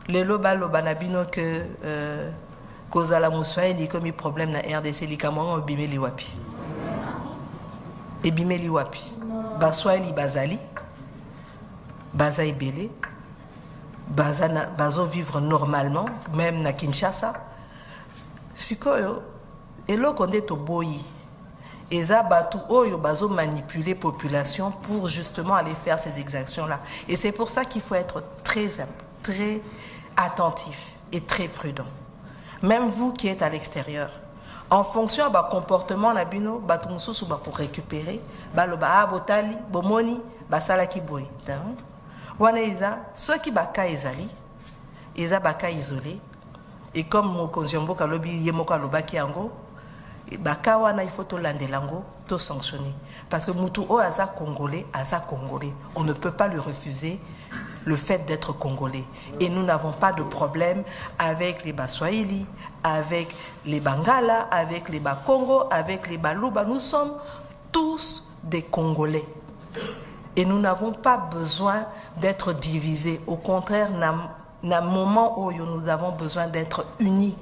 Les loba nabino que kozala muswa il comme problème na RDC li kamwa bimeli wapi. Et bimeli wapi. Baswa li bazali. Baza ibele. Bazo vivre normalement même na Kinshasa. Sikoyo eloko nde to boyi. Eza batu oyo bazo manipuler population pour justement aller faire ces exactions là. Et c'est pour ça qu'il faut être très attentif et très prudent. Même vous qui êtes à l'extérieur, en fonction de comportement la bino, batu mususu ba pour récupérer, baloba botali, bomoni, basala ki boy. Wana iza, ceux qui baka ezali, eza baka isolé. Et comme mon konziombo kalobi yemoko aloba ki yango, baka wana il faut to landelango, to sanctionner. Parce que mutu o aza congolais, on ne peut pas lui refuser le fait d'être congolais. Et nous n'avons pas de problème avec les Baswahili, avec les Bangala, avec les Bakongo, avec les Baluba. Nous sommes tous des Congolais. Et nous n'avons pas besoin d'être divisés. Au contraire, na moment où nous avons besoin d'être unis.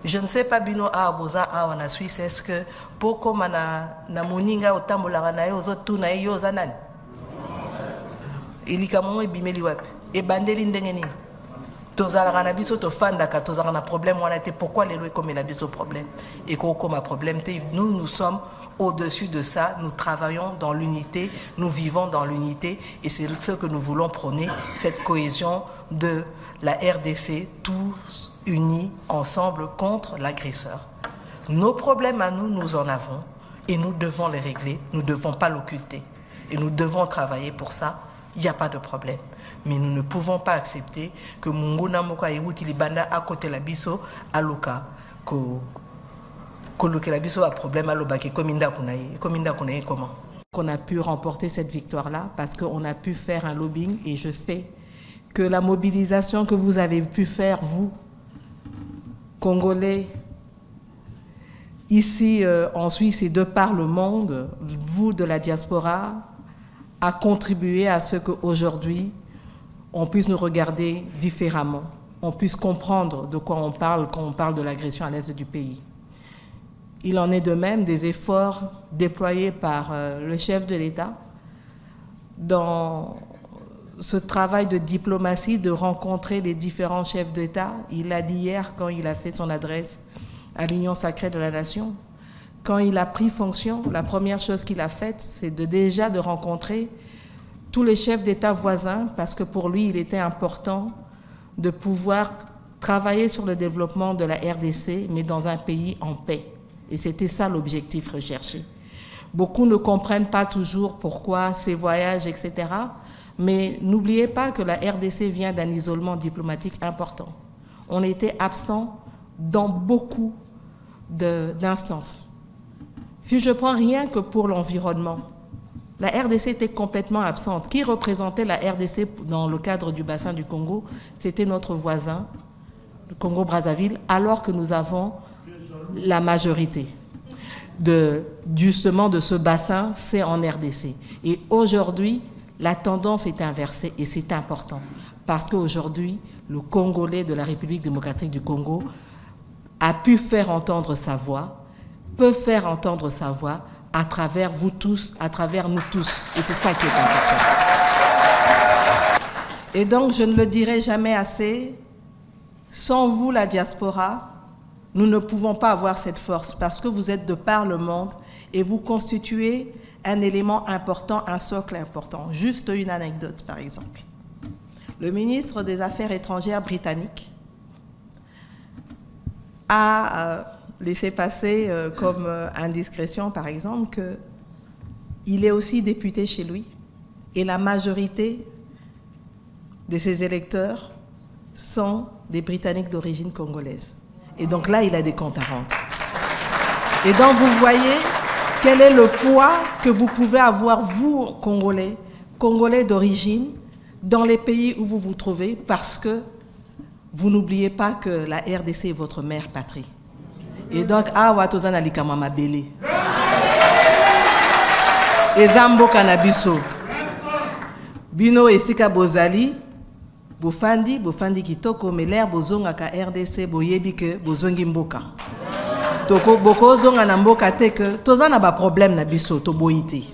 Je ne sais pas bino a boza a wana Suisse est-ce que poko mana na moninga otambola na yo zotu na yo zanani. Ilikamongo ebimeli wapi e bandeli ndenge nini tozalaka na biso tofandaka tozalaka na problème wana te pourquoi lelo comme na biso problème et kokoma problème te nous sommes au-dessus de ça, nous travaillons dans l'unité, nous vivons dans l'unité et c'est ce que nous voulons prôner, cette cohésion de la RDC, tous unis ensemble contre l'agresseur. Nos problèmes à nous, nous en avons et nous devons les régler, nous ne devons pas l'occulter et nous devons travailler pour ça. Il n'y a pas de problème. Mais nous ne pouvons pas accepter que Munguna Moka et Libanda à côté la biso à Loka, que la biso a problème à Lobaki, comme Inda Kunaï, comment on a pu remporter cette victoire-là parce qu'on a pu faire un lobbying et je sais que la mobilisation que vous avez pu faire, vous, Congolais, ici en Suisse et de par le monde, vous de la diaspora, a contribué à ce qu'aujourd'hui, on puisse nous regarder différemment, on puisse comprendre de quoi on parle quand on parle de l'agression à l'est du pays. Il en est de même des efforts déployés par le chef de l'État dans ce travail de diplomatie, de rencontrer les différents chefs d'État. Il l'a dit hier quand il a fait son adresse à l'Union sacrée de la Nation. Quand il a pris fonction, la première chose qu'il a faite, c'est déjà de rencontrer tous les chefs d'État voisins, parce que pour lui, il était important de pouvoir travailler sur le développement de la RDC, mais dans un pays en paix. Et c'était ça l'objectif recherché. Beaucoup ne comprennent pas toujours pourquoi ces voyages, etc. Mais n'oubliez pas que la RDC vient d'un isolement diplomatique important. On était absent dans beaucoup d'instances. Si je prends rien que pour l'environnement, la RDC était complètement absente. Qui représentait la RDC dans le cadre du bassin du Congo? C'était notre voisin, le Congo-Brazzaville, alors que nous avons la majorité justement de ce bassin, c'est en RDC. Et aujourd'hui, la tendance est inversée et c'est important. Parce qu'aujourd'hui, le Congolais de la République démocratique du Congo a pu faire entendre sa voix, peut faire entendre sa voix à travers vous tous, à travers nous tous. Et c'est ça qui est important. Et donc, je ne le dirai jamais assez, sans vous, la diaspora, nous ne pouvons pas avoir cette force parce que vous êtes de par le monde et vous constituez un élément important, un socle important. Juste une anecdote, par exemple. Le ministre des Affaires étrangères britannique a laissé passer comme indiscrétion, par exemple, qu'il est aussi député chez lui et la majorité de ses électeurs sont des Britanniques d'origine congolaise. Et donc là, il a des comptes à rendre. Et donc, vous voyez quel est le poids que vous pouvez avoir, vous, Congolais d'origine, dans les pays où vous vous trouvez, parce que vous n'oubliez pas que la RDC est votre mère patrie. Et donc, Awatozan Alikamama Bele. Et Zambo Kanabiso. Bino Esika Bozali, bofandi kitoko mais l'air bozonga ka RDC boyebi que bozongi mboka. Toko boko zonga na mboka te que tozana ba problème na biso to boyité.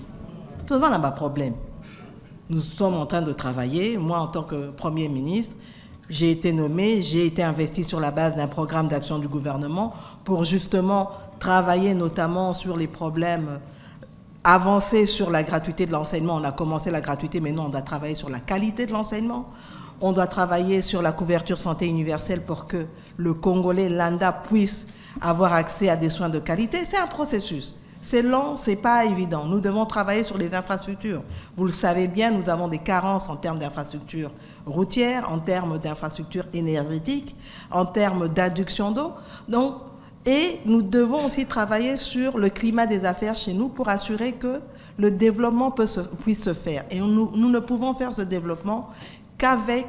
Tozana ba problème. Nous sommes en train de travailler, moi en tant que Premier ministre, j'ai été nommé, j'ai été investi sur la base d'un programme d'action du gouvernement pour justement travailler notamment sur les problèmes, avancer sur la gratuité de l'enseignement. On a commencé la gratuité, mais non, on doit travailler sur la qualité de l'enseignement. On doit travailler sur la couverture santé universelle pour que le Congolais lambda puisse avoir accès à des soins de qualité. C'est un processus. C'est long, c'est pas évident. Nous devons travailler sur les infrastructures. Vous le savez bien, nous avons des carences en termes d'infrastructures routières, en termes d'infrastructures énergétiques, en termes d'adduction d'eau. Donc, et nous devons aussi travailler sur le climat des affaires chez nous pour assurer que le développement puisse se faire. Et nous ne pouvons faire ce développement qu'avec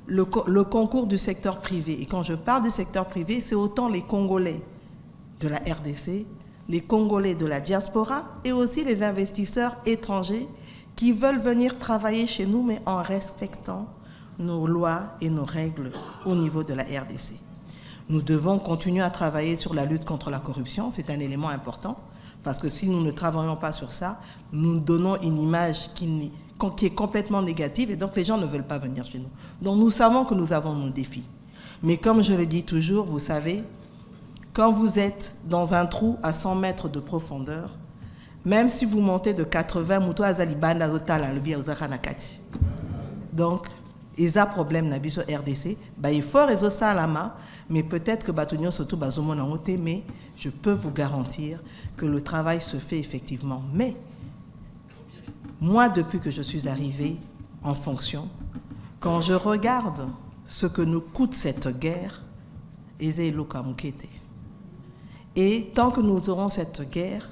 le concours du secteur privé. Et quand je parle du secteur privé, c'est autant les Congolais de la RDC, les Congolais de la diaspora et aussi les investisseurs étrangers qui veulent venir travailler chez nous, mais en respectant nos lois et nos règles au niveau de la RDC. Nous devons continuer à travailler sur la lutte contre la corruption, c'est un élément important, parce que si nous ne travaillons pas sur ça, nous donnons une image qui est complètement négative et donc les gens ne veulent pas venir chez nous. Donc nous savons que nous avons nos défis. Mais comme je le dis toujours, vous savez, quand vous êtes dans un trou à 100 mètres de profondeur, même si vous montez de 80, donc, il y a un problème dans le RDC, il faut résoudre ça à la main, mais peut-être que Batonio surtout mais je peux vous garantir que le travail se fait effectivement. Mais, moi, depuis que je suis arrivée en fonction, quand je regarde ce que nous coûte cette guerre, et tant que nous aurons cette guerre,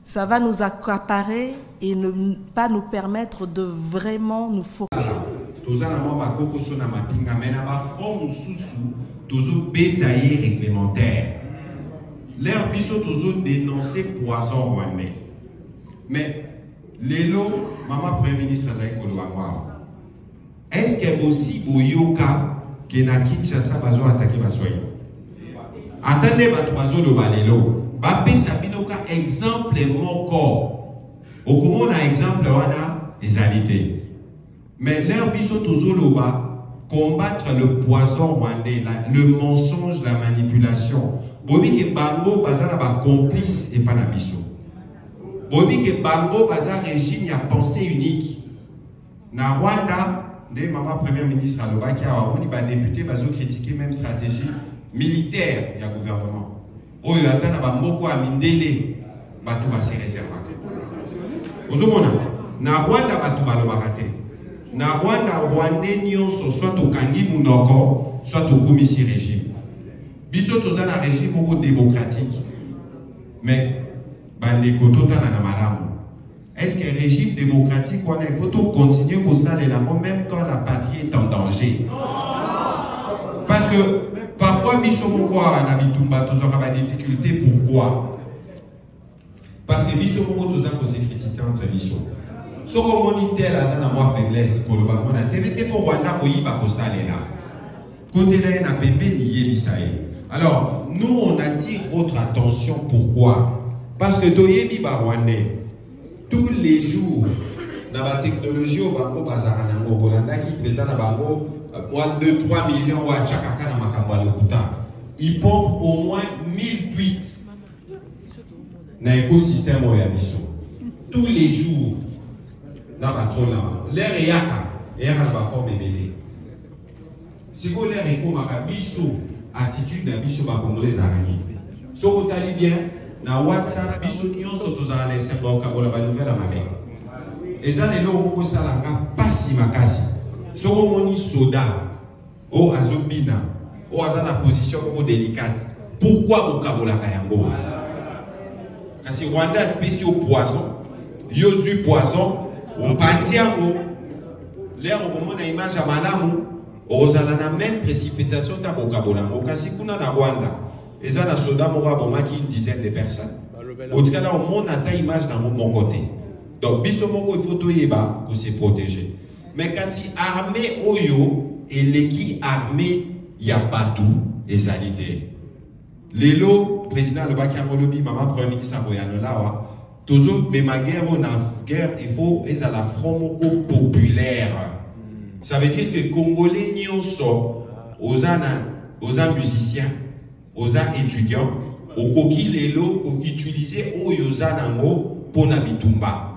ça va nous accaparer et ne pas nous permettre de vraiment nous focaliser. L'air biso toujours dénoncé poison rwandais. Mais l'élo, maman Premier ministre Azaï Kolowangwa, est-ce qu'il y a aussi Boyoka qui n'a Kinshasa bazo attaqué Basoye? Attendez, bazo de balelo. Bapé Sabinoka exemple mon corps. Au comment on a exemple on a des alités. Mais l'air biso toujours loba combattre le poison rwandais, le mensonge, la manipulation. Bobi ke bango bazana ba complice et pas na biso. Bobi ke bango bazana régime ya pensée unique. Na Rwanda, des maman premier ministre aloba ki a woni ba député bazo critiquer même stratégie militaire ya gouvernement. Oyo atana ba moko a mindele batu ba se réserver. Ozomona na Rwanda batu ba lobaka te. Na Rwanda Rwandais nyonso soit au kangi munoko soit au commissaire régime. Biso toza na régime beaucoup démocratique. Mais bandeko totana na malamu. Est-ce que le régime démocratique on il faut continuer comme ça même quand la patrie est en danger? Parce que parfois biso moko na bitumba toza ba difficulté pourquoi? Parce que biso moko toza ko se critiquer entre biso. Soko monitel azana moi faiblesse ko loba mona TVT pour Rwanda oyiba ko salela. Côté là na pembe ni yebisaye. Alors, nous, on attire votre attention. Pourquoi? Parce que Toyebi Barwandais, tous les jours, dans la technologie au Bango Bazaranango, Bolanda qui président à Bango, 2-3 millions de Chakaka na Makamba le Kouta, ils pompent au moins 1000 tweets dans l'écosystème au Yabiso. Tous les jours, dans la trône là-bas. L'air est yaka, et il y a la forme ébélée. Si vous l'air est comme Arabiso, attitude de biso ba congolais arani. Soko tali bien na WhatsApp biso nyonso tozala na sengo kabola ba nouvelle amane. Eza lelo moko salanga pasi makasi. Soko moni soda o azobina o azana position moko délicate. Pourquoi bokabola kayango? Kasi Rwanda pesi au poison. Yosu poison au pantiango. L'air au moment na image à malamu. Ozala na même précipitation ta bokabolango kasi kuna na Rwanda eza na soda moko bomaki une dizaine de personnes otika na on ata image dans mon côté donc biso moko il faut toyeba ko se protéger mais quand si armée oyo et l'équipe armée y a pas tout ezalité. Lelo président le Bakiamolobi maman premier ministre Boyanola toujours mais ma guerre on a guerre il faut est à la front populaire. Ça veut dire que Congolais nyonso aux musiciens, aux étudiants, au coquille lelo ko utiliser o yoza nango pour nabitumba.